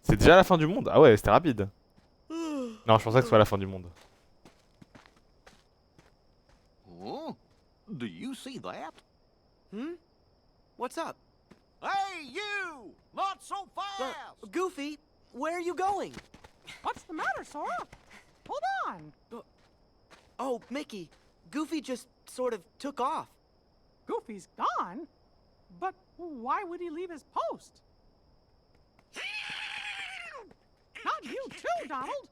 C'est déjà la fin du monde? Ah ouais, c'était rapide. Non, je pensais que ce soit la fin du monde. Huh? Do you see that? Hmm? What's up? Hey, you! Not so fast! Goofy, where are you going? What's the matter, Sora? Hold on. Oh, Mickey, Goofy just sort of took off. Goofy's gone? But why would he leave his post? Not you too, Donald.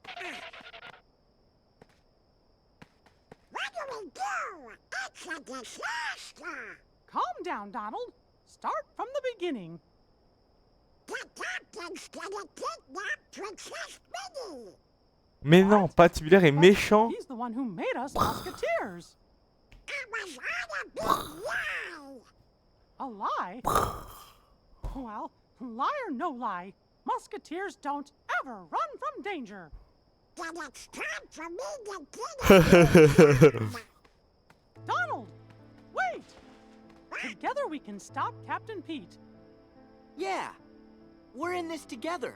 What do we do? It's a disaster! Calm down, Donald. Start from the beginning. The captain's gonna kidnap Princess Minnie! Mais non, Patibulaire est méchant. He's the one who made us musketeers. It was all a big lie! A lie? Well, lie or no lie, musketeers don't ever run from danger. Then it's time for me to get it! Donald, wait! Together we can stop Captain Pete. Yeah, we're in this together.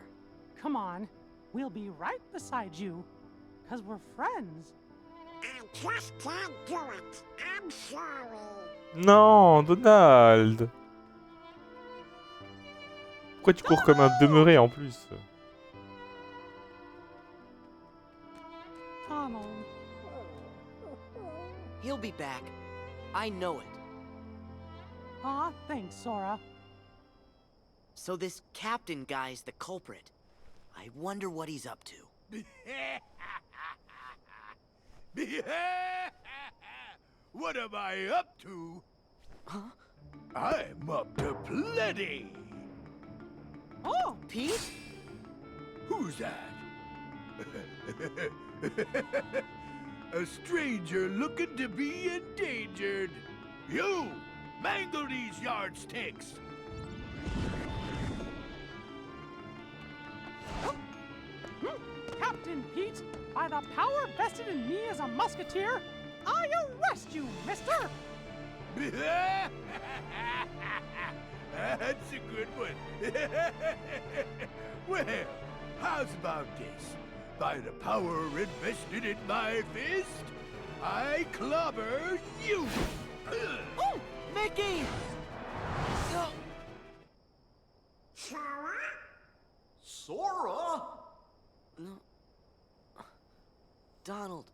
Come on, we'll be right beside you, 'cause we're friends. I just can't do it. I'm sorry. Non, Donald. Pourquoi tu cours comme un demeuré en plus? Donald. He'll be back. I know it. Aw, thanks, Sora. So this captain guy's the culprit. I wonder what he's up to. What am I up to? Huh? I'm up to plenty. Oh, Pete? Who's that? A stranger looking to be endangered. You! Mangle these yardsticks! Captain Pete, by the power vested in me as a musketeer, I arrest you, mister! That's a good one. Well, how's about this? By the power invested in my fist, I clobber you! Oh, Mickey! Sora? Sora? No. Donald.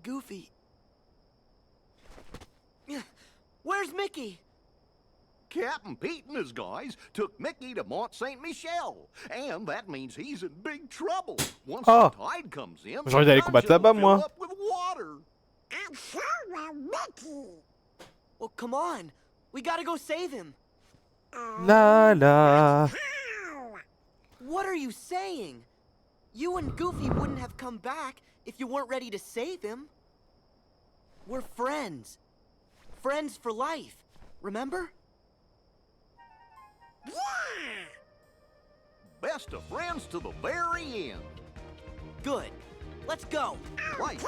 Goofy. Where's Mickey? Captain Pete and his guys took Mickey to Mont Saint Michel, and that means he's in big trouble. Once Oh. the tide comes in, J'ai envie d'aller the combattre dungeon là-bas, will moi. fill up with water. And so will Mickey. Well, come on. We gotta go save him. La la. How? What are you saying? You and Goofy wouldn't have come back if you weren't ready to save him. We're friends. Friends for life. Remember? Yeah! Best of friends to the very end. Good. Let's go. Right.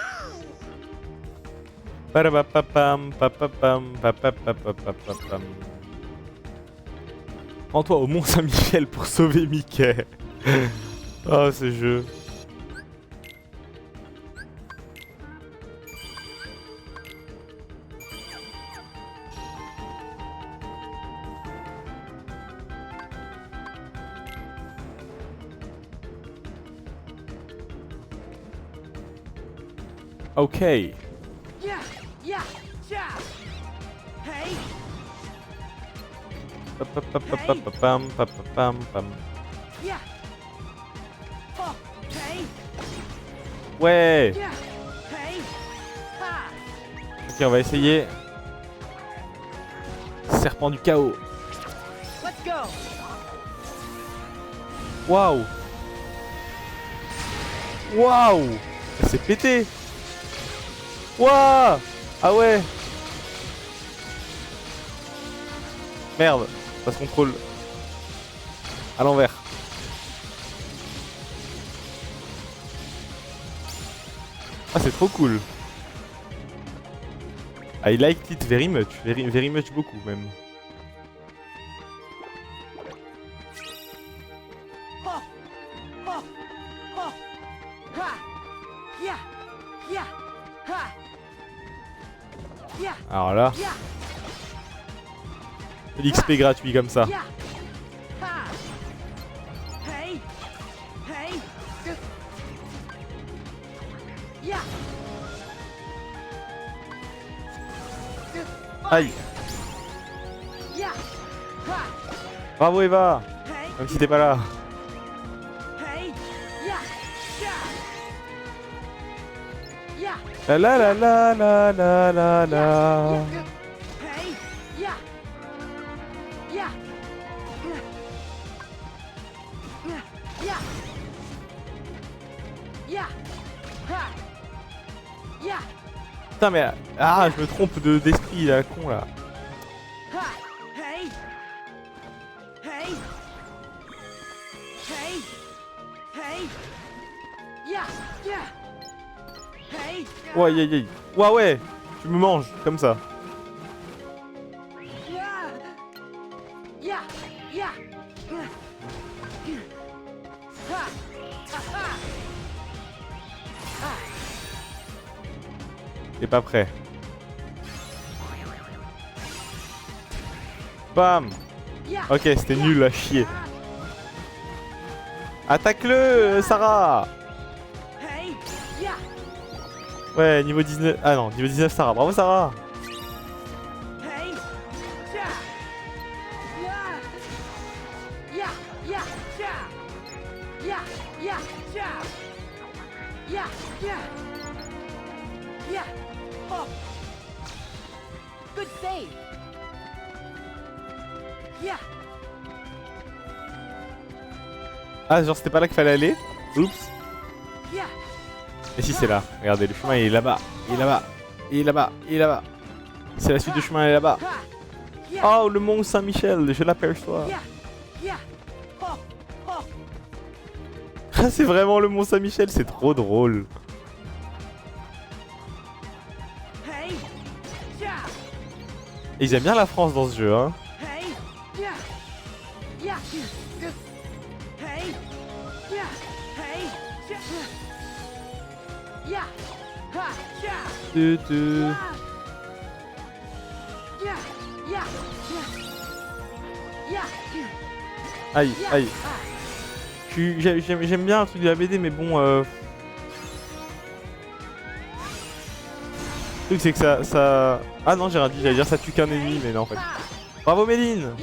Parapapapam, papapam, papapapapapam. Rends-toi au Mont Saint-Michel pour sauver Mickey. Oh, ce jeu. Okay. Yeah, yeah, yeah! Hey, Papapapapapam, papapam, pam. yeah! Oh, hey, Ouais. yeah, hey! Ha! Ok, on va essayer. Serpent du chaos. Let's go. Waouh. Waouh. C'est pété. Waouh. Ah ouais. Merde, ça se contrôle. À l'envers. Ah, c'est trop cool. I liked it very much. Very much beaucoup même. Oh, Alors là, l'XP gratuit comme ça. Aïe. Bravo Eva. Même si t'es pas là. La la la la la la la la. Putain mais ah je me trompe d'esprit là con là. Ouais aïe aïe aïe. Ouais ouais. Tu me manges comme ça. T'es pas prêt. Bam. Ok, c'était nul à chier. Attaque-le, Sarah. Ouais, niveau 19. Ah non, niveau 19, Sarah. Bravo, Sarah. Good save. Ah, genre, c'était pas là qu'il fallait aller. Oups. Et si, c'est là. Regardez, le chemin il est là-bas. Il est là-bas. Il est là-bas. Il est là-bas. C'est la suite du chemin, elle est là-bas. Oh, le mont Saint-Michel, je l'aperçois. C'est vraiment le mont Saint-Michel, c'est trop drôle. Et ils aiment bien la France dans ce jeu, hein. Aïe, aïe. J'aime bien le truc de la BD, mais bon. Le truc, c'est que ça. Ah non, j'ai rien dit, j'allais dire ça tue qu'un ennemi, mais non en fait. Bravo Méline.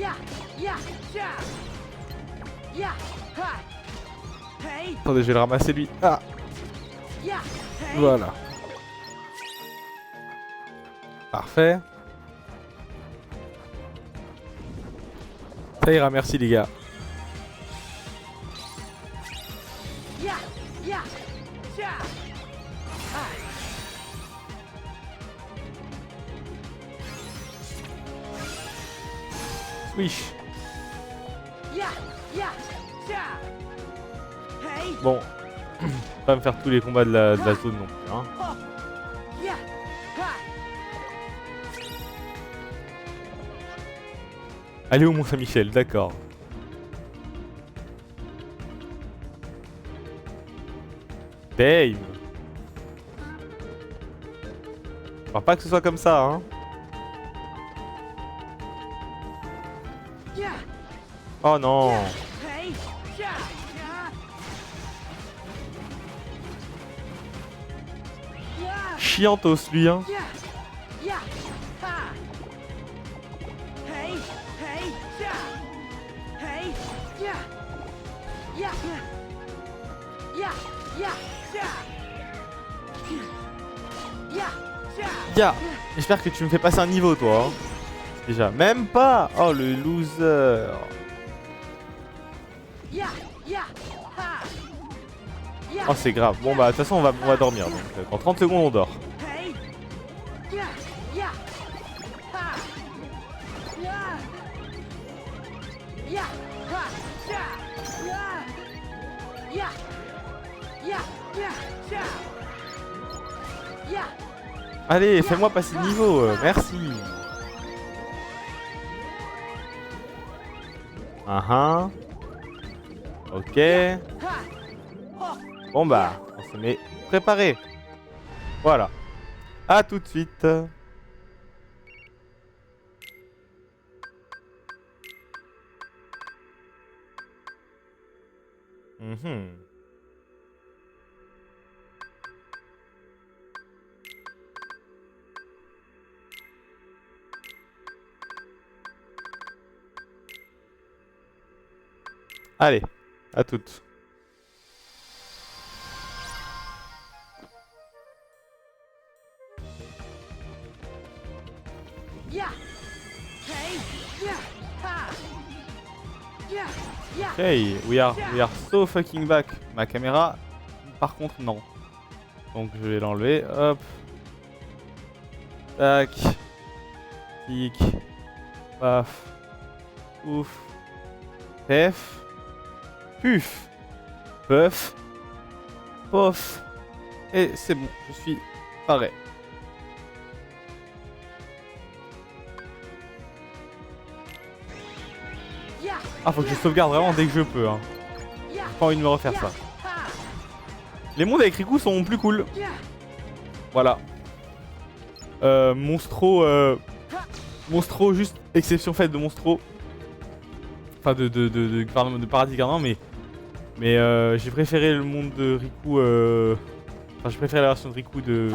Attendez, je vais le ramasser lui. Ah. Voilà. Parfait. Ça ira, merci les gars. Swish. Bon, pas me faire tous les combats de la zone non plus. Hein. Allez au Mont Saint-Michel, d'accord. Damn. Je crois pas que ce soit comme ça, hein. Oh non. Chiantos lui, hein. Ya. J'espère que tu me fais passer un niveau toi, hein. Déjà, même pas. Oh le loser. Oh c'est grave. Bon bah de toute façon on va dormir donc dans 30 secondes on dort. Allez, fais-moi passer le niveau, merci. Ok. Bon bah, on se met préparé. Voilà. À tout de suite. Mhm. Allez, à toutes. Yeah. Hey. Yeah. Ha. Yeah. Yeah. Okay, we are so fucking back. Ma caméra, par contre, non. Donc je vais l'enlever. Hop. Tac. Tic. Paf. Ouf. Pef. Puf. Puff. Pof. Et c'est bon, je suis paré. Yeah. Ah, faut que je sauvegarde vraiment dès que je peux. Hein. Yeah. J'ai pas envie de me refaire ça. Ha. Les mondes avec Riku sont plus cool. Yeah. Voilà. Monstro, juste exception faite de Monstro. Enfin de Paradis Garden, mais j'ai préféré le monde de Riku. Enfin, j'ai préféré la version de Riku de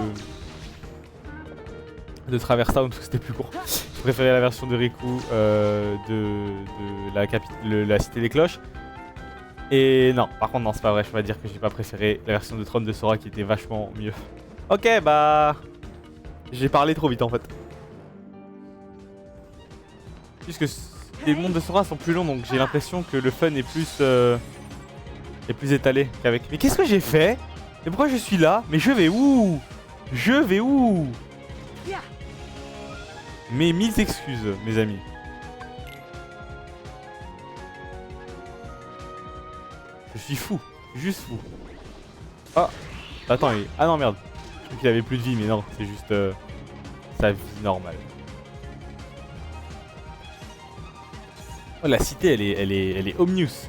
Traverse Town parce que c'était plus court. J'ai préféré la version de Riku de la Cité des Cloches. Et non, par contre non, c'est pas vrai. Je peux pas dire que j'ai pas préféré la version de Trône de Sora qui était vachement mieux. Ok, bah j'ai parlé trop vite en fait. Puisque les mondes de Sora sont plus longs, donc j'ai l'impression que le fun est plus étalé qu'avec. Mais qu'est-ce que j'ai fait? Et pourquoi je suis là? Mais je vais où? Je vais où? Mais mille excuses, mes amis. Je suis fou, juste fou. Ah, attends, ah non merde. Je crois qu'il avait plus de vie, mais non, c'est juste sa vie normale. Oh, la cité, elle est ominous.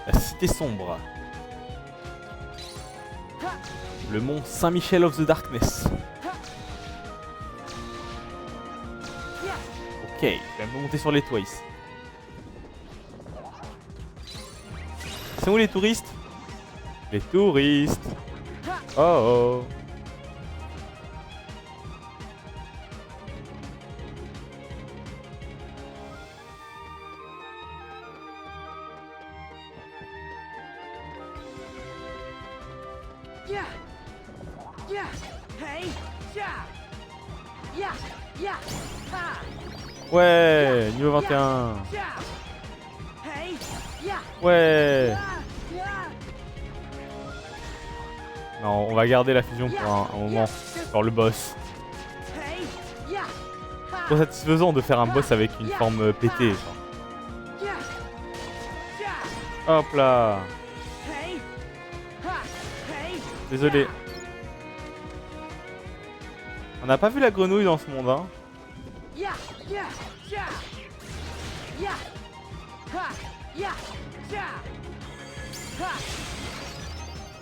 La cité sombre. Le mont Saint-Michel of the Darkness. Ok, je vais me monter sur les toits ici. C'est où les touristes? Les touristes. Oh oh. Ouais, niveau 21. Ouais. Non, on va garder la fusion pour un moment. Genre le boss. C'est trop satisfaisant de faire un boss avec une forme pétée. Genre. Hop là. Désolé. On n'a pas vu la grenouille dans ce monde, hein.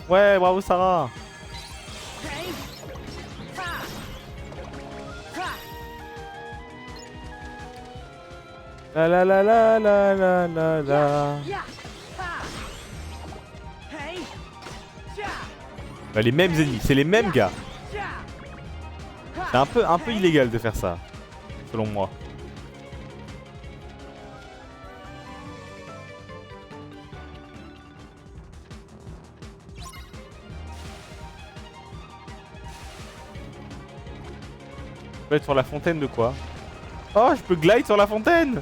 Ouais, bravo Sarah. La la la la la la la la. Bah, les mêmes ennemis, c'est les mêmes gars. C'est un peu illégal de faire ça, selon moi. Je peux être sur la fontaine de quoi? Oh, je peux glide sur la fontaine!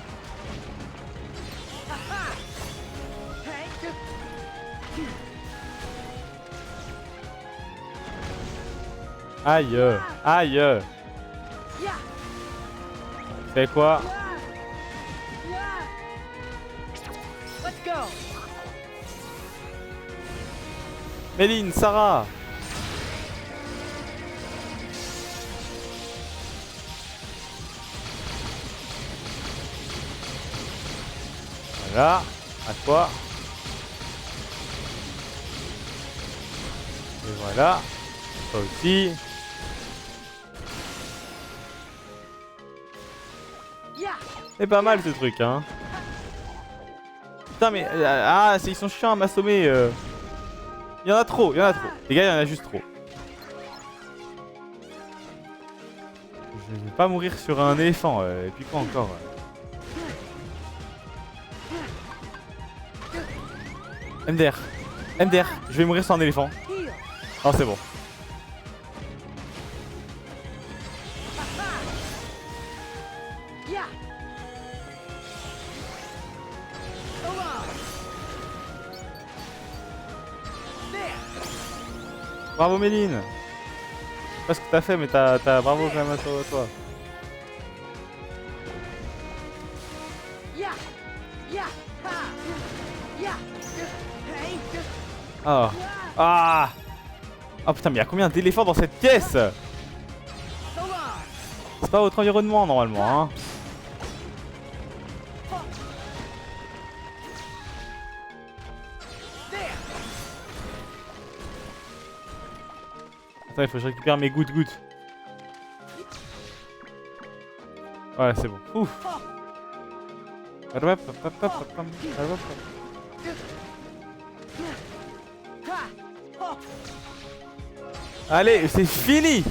Aïe, aïe. C'est quoi? Méline, Sarah. Voilà, à toi. Et voilà. Ça aussi. C'est pas mal ce truc, hein. Putain, mais. Ah, ils sont chiants à m'assommer. Il y en a trop, il y en a trop. Les gars, il y en a juste trop. Je vais pas mourir sur un éléphant. Et puis quoi encore MDR. MDR. Je vais mourir sur un éléphant. Oh, c'est bon. Bravo Méline. Je sais pas ce que t'as fait mais t'as bravo quand même à toi. Ah. Ah. Oh putain mais y'a combien d'éléphants dans cette pièce? C'est pas votre environnement normalement hein. Attends, il faut que je récupère mes gouttes. Ouais, c'est bon. Ouf. Allez, c'est fini.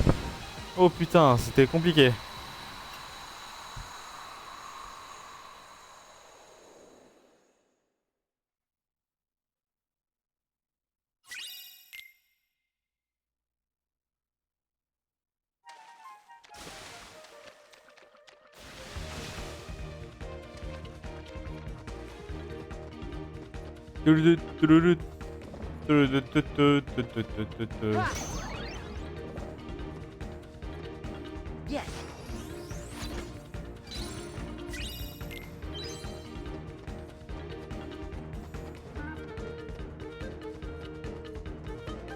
Oh putain, c'était compliqué. Yes.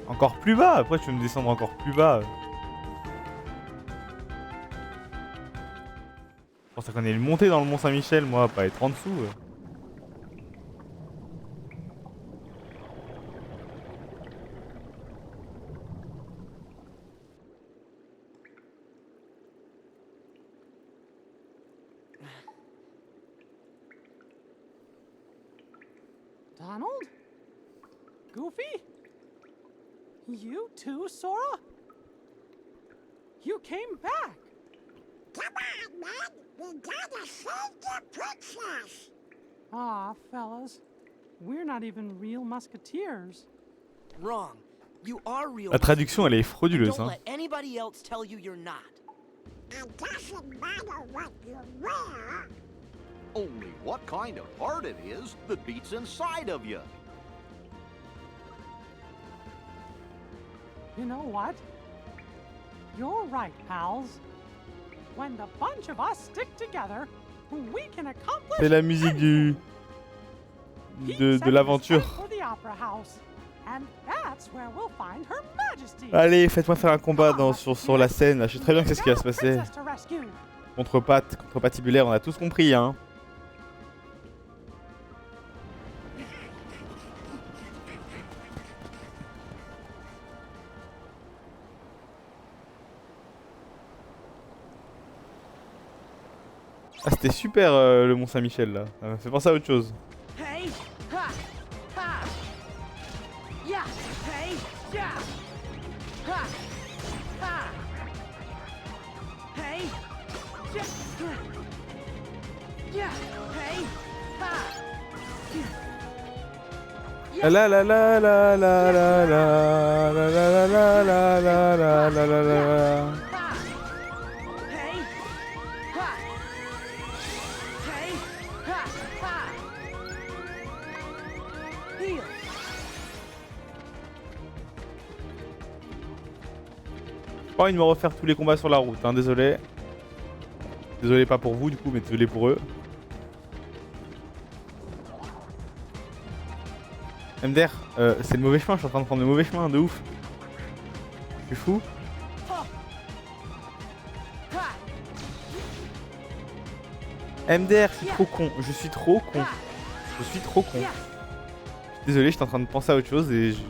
Encore plus bas. Après tu veux me descendre encore plus bas. Je pensais qu'on allait monter dans le Mont Saint-Michel, moi, pas être en dessous. Donald? Goofy? You too, Sora? You came back! Come on, man. We gotta save the princess. Aw, fellas. We're not even real musketeers. Wrong. You are real. La traduction, elle est frauduleuse. Don't Hein. let anybody else tell you you're not. It doesn't matter what you wear. Only what kind of heart it is that beats inside of you. You know what? You're right, pals. When the bunch of us stick together, we can accomplish. C'est la musique de l'aventure. For the opera house, and that's where we'll find Her Majesty. Allez, faites-moi faire un combat sur la scène. Je sais très bien qu'est-ce qui va se passer. Contre patibulaire, on a tous compris, hein. Ah, c'était super le Mont Saint-Michel là. Ça m'a fait penser à autre chose. Hey, ha, ha. Yeah, hey, yeah. Ha, ha. Hey, yeah. Yeah, hey, ha. La la la la la la la la la la la la la la la la. J'ai pas envie de me refaire tous les combats sur la route, hein, désolé. Désolé pas pour vous du coup, mais désolé pour eux. MDR, c'est le mauvais chemin, je suis en train de prendre le mauvais chemin, de ouf. Je suis fou. MDR, je suis trop con, je suis trop con. Je suis trop con. Désolé, j'étais en train de penser à autre chose et je...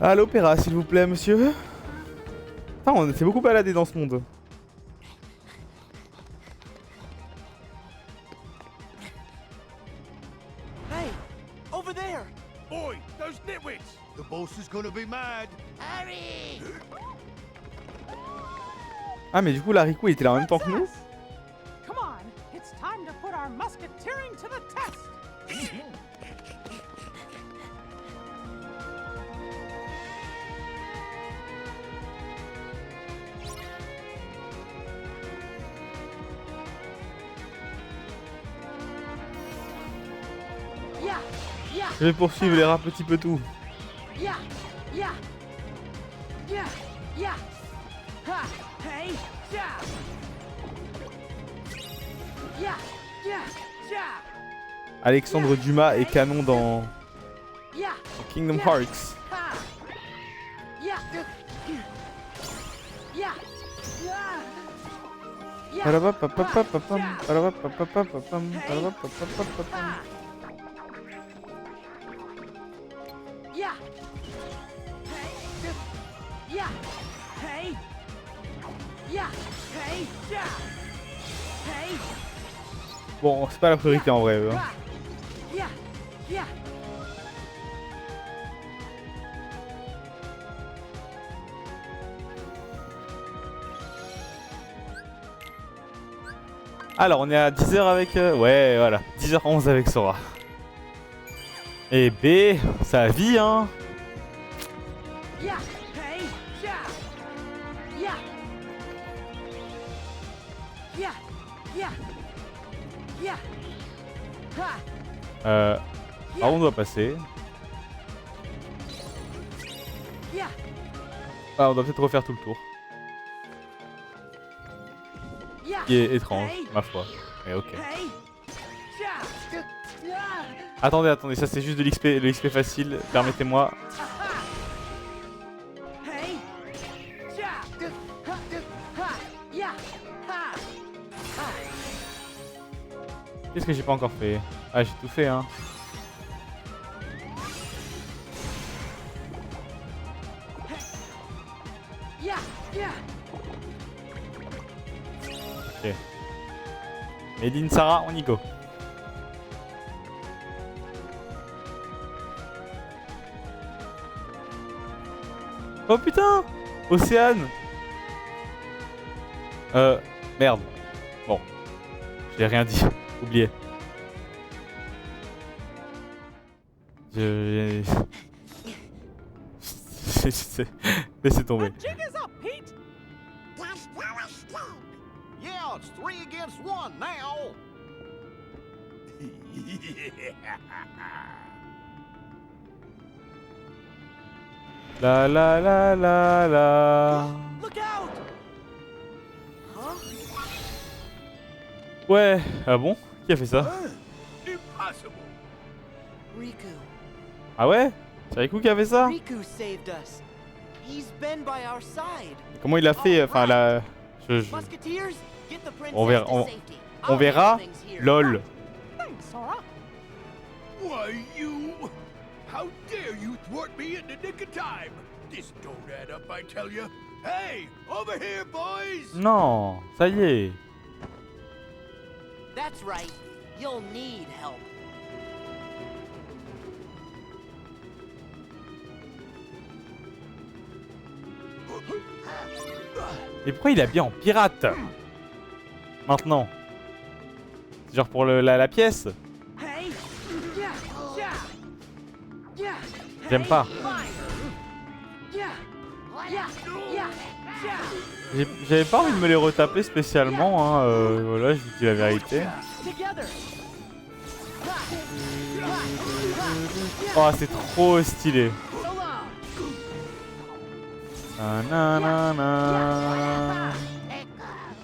À l'opéra, s'il vous plaît, monsieur. Ah, on s'est beaucoup baladé dans ce monde. Hey, over there. Oi, those nitwits! The boss is gonna be mad. Hurry! Ah, mais du coup, la Riku, il était là en même temps que nous. Come on, it's time to put our musketeering to the test. Yeah, yeah, Je vais poursuivre les rats petit peu tout. yeah, yeah, yeah, yeah. Ha, hey, yeah. Yeah, yeah, yeah, Alexandre Dumas est canon dans yeah. Kingdom Hearts. Ha. Yeah. Yeah. Yeah. Parabapapapapam, parabapapapapam, parabapapapapam. Yeah. Hey. Yeah. Hey. Yeah. Hey. Yeah. Hey. Bon, c'est pas la priorité en vrai. Hein. Yeah. Yeah. Alors, on est à 10h avec... ouais, voilà. 10h11 avec Sora. Et B, ça vit, hein. Yeah. Hey. Yeah. Yeah. Yeah. Yeah. Yeah. Ha. Par où on doit passer? Yeah. Ah, on doit peut-être refaire tout le tour. Yeah. Qui est étrange, ma foi. Mais ok. Hey. Yeah. Yeah. Attendez, attendez, ça c'est juste de l'XP, le XP facile. Permettez-moi. Hey. Yeah. Ha. Yeah. Ha. Qu'est-ce que j'ai pas encore fait? Ah, j'ai tout fait, hein. Yeah. Yeah. Ok. Medine, Sarah, on y go. Oh putain! Océane! Merde. Bon. J'ai rien dit. Oublié. Laissez tomber. The jig is up, Pete. There's no escape. Yeah, it's 3 against 1 now. La la la la la. Look out! Huh? Ouais, ah bon? Qui a fait ça? Impossible. Riku. Ah ouais? C'est Riku qui a fait ça? Riku saved us. He's been by our side. Comment il a fait? Enfin, la... Musketeers, get the princess On verra- to safety. on I'll verra. handle things here. LOL. Thanks, Sora. Why, you... How dare you thwart me in the nick of time? This don't add up, I tell you. Hey, over here, boys! Non, ça y est. That's right. You'll need help. Et pourquoi il est habillé en pirate? Maintenant. C'est genre pour la pièce? Hey. Yeah. Yeah. Yeah. J'aime pas. Yeah. Yeah. Yeah. Yeah. J'avais pas envie de me les retaper spécialement, hein. Voilà, je vous dis la vérité. Together. Oh, c'est trop stylé. So long. Nanana.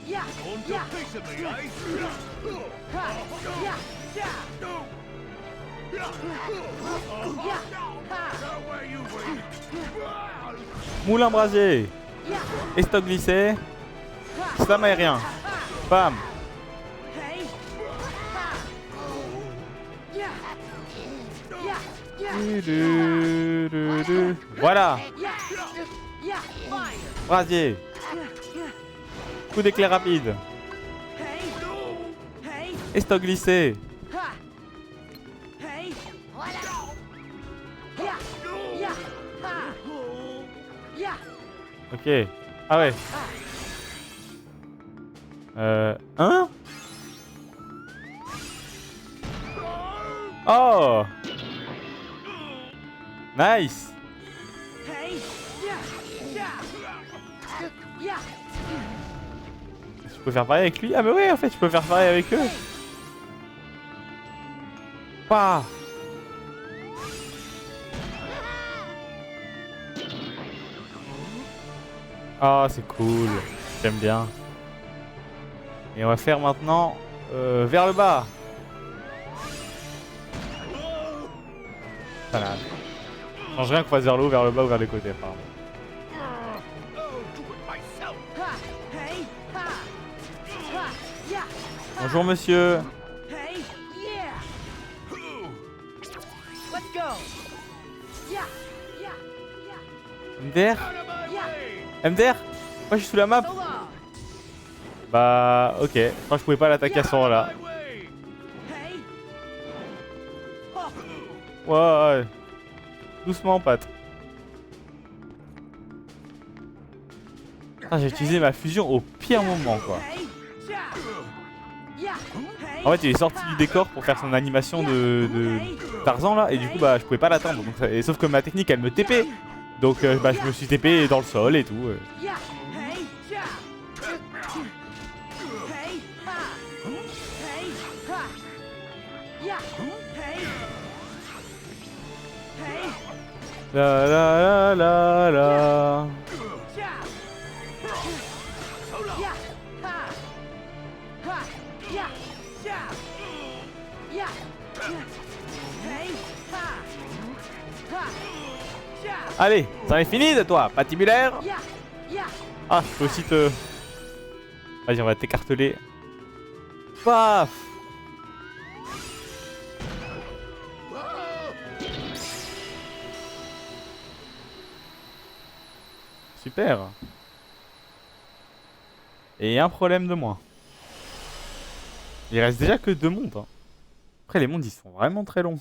Yeah. On the Yeah. face of me, eh? Ha. Yeah. Yeah. Yeah. Ha. Now where you wait? Moulin brasier. Yeah. Estoc glissé. Slam aérien. Bam. Hey. Ha. Yeah. Yeah. Yeah. Du, du, du, Voilà. Brasier. Coup d'éclair rapide. Estoc glissé. Ok. Ah ouais. Hein? Oh! Nice! Je peux faire pareil avec lui? Ah mais ouais, en fait, je peux faire pareil avec eux. Pas. Ah, c'est cool. J'aime bien. Et on va faire maintenant vers le bas. Voilà. Ça change rien qu'on fasse vers le haut, vers le bas ou vers les côtés, apparemment. Bonjour monsieur. MDR? MDR? Moi je suis sous la map. Bah ok, je crois que je pouvais pas l'attaquer à ce moment là. Ouais. Doucement Pat. Ah, j'ai utilisé ma fusion au pire moment quoi. En fait il est sorti du décor pour faire son animation de Tarzan là et du coup bah je pouvais pas l'atteindre. Et sauf que ma technique elle me TP. Donc bah je me suis TP dans le sol et tout. La la la la la. Allez, ça est fini de toi, patibulaire. Ah, je peux aussi te... Vas-y, on va t'écarteler. Paf. Super. Et un problème de moins. Il reste déjà que 2 mondes. Hein. Après, les mondes, ils sont vraiment très longs.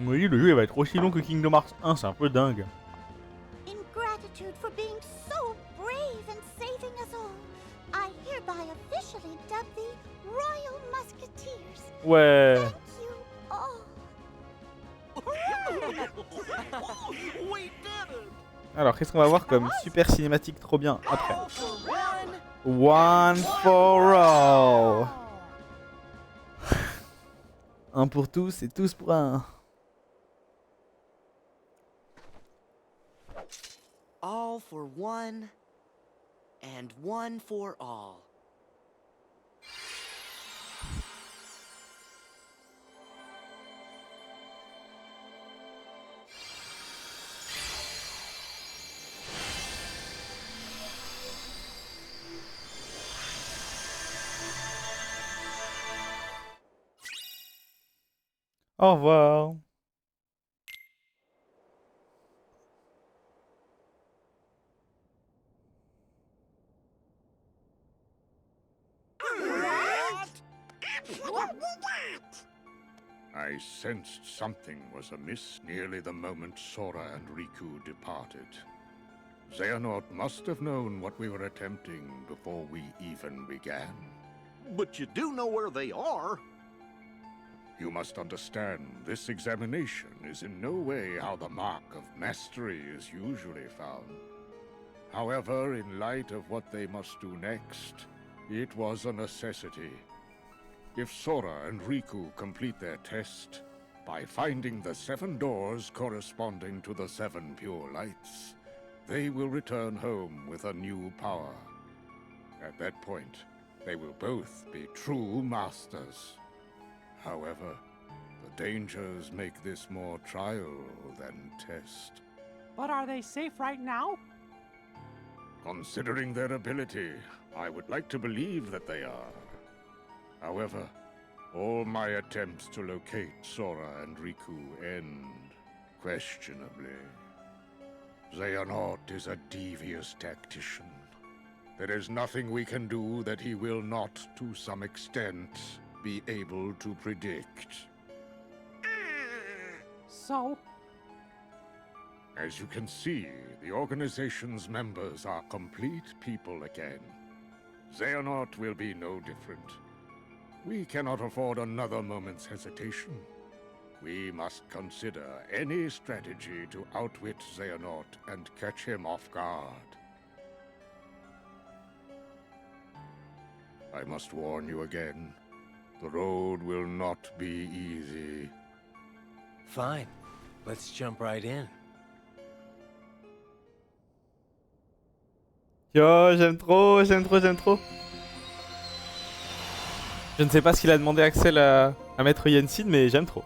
Oui, le jeu il va être aussi long que Kingdom Hearts 1, c'est un peu dingue. In gratitude for being so brave and saving us all, I hereby officially dub thee Royal Musketeers. Ouais. Thank you all. We did it! Alors, qu'est-ce qu'on va voir comme super cinématique trop bien après? All for one. One for all. Un pour tous et tous pour un. All for one, and one for all. Au revoir. I sensed something was amiss nearly the moment Sora and Riku departed. Xehanort must have known what we were attempting before we even began. But you do know where they are. You must understand, this examination is in no way how the mark of mastery is usually found. However, in light of what they must do next, it was a necessity. If Sora and Riku complete their test, by finding the 7 doors corresponding to the 7 pure lights, they will return home with a new power. At that point, they will both be true masters. However, the dangers make this more trial than test. But are they safe right now? Considering their ability, I would like to believe that they are. However, all my attempts to locate Sora and Riku end questionably. Xehanort is a devious tactician. There is nothing we can do that he will not, to some extent, be able to predict. So, As you can see, the organization's members are complete people again. Xehanort will be no different. We cannot afford another moment's hesitation. We must consider any strategy to outwit Xehanort and catch him off guard. I must warn you again. The road will not be easy. Fine. Let's jump right in. Yo, j'aime trop, j'aime trop, j'aime trop. Je ne sais pas ce qu'il a demandé Axel à Maître Yensid, mais j'aime trop.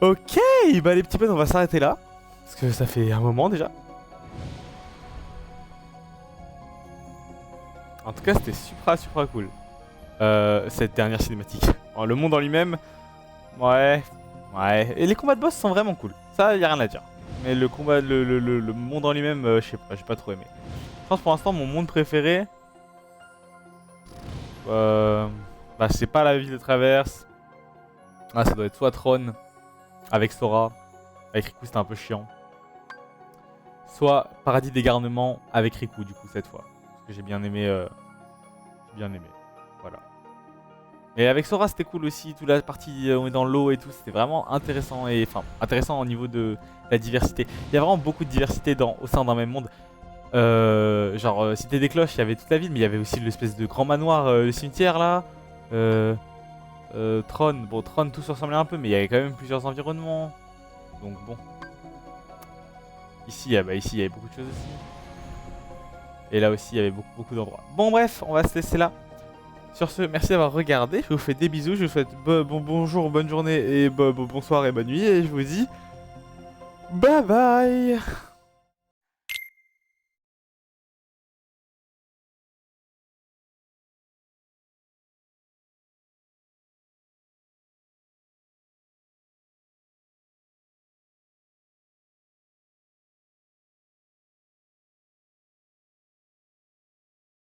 Ok, bah les petits potes, on va s'arrêter là. Parce que ça fait un moment déjà. En tout cas, c'était super cool. Cette dernière cinématique. Alors, le monde en lui-même, ouais. Et les combats de boss sont vraiment cool. Ça, y a rien à dire. Mais le combat, le monde en lui-même, je sais pas, j'ai pas trop aimé. Je pense pour l'instant, mon monde préféré, bah, c'est pas la ville de traverse. Ah, ça doit être soit Tron avec Sora. Avec Riku, c'était un peu chiant. Soit Paradis des Garnements avec Riku, du coup, cette fois. Parce que j'ai bien aimé. Voilà. Et avec Sora, c'était cool aussi. Toute la partie, on est dans l'eau et tout. C'était vraiment intéressant. Et enfin, intéressant au niveau de la diversité. Il y a vraiment beaucoup de diversité au sein d'un même monde. Genre, Cité des Cloches, il y avait toute la ville, mais il y avait aussi l'espèce de grand manoir, le cimetière là. Tron, bon, Tron, tout se ressemblait un peu, mais il y avait quand même plusieurs environnements. Donc bon. Ici, il y avait beaucoup de choses aussi. Et là aussi, il y avait beaucoup d'endroits. Bon, bref, on va se laisser là. Sur ce, merci d'avoir regardé. Je vous fais des bisous. Je vous souhaite bonjour, bonne journée et bonsoir et bonne nuit. Et je vous dis bye bye.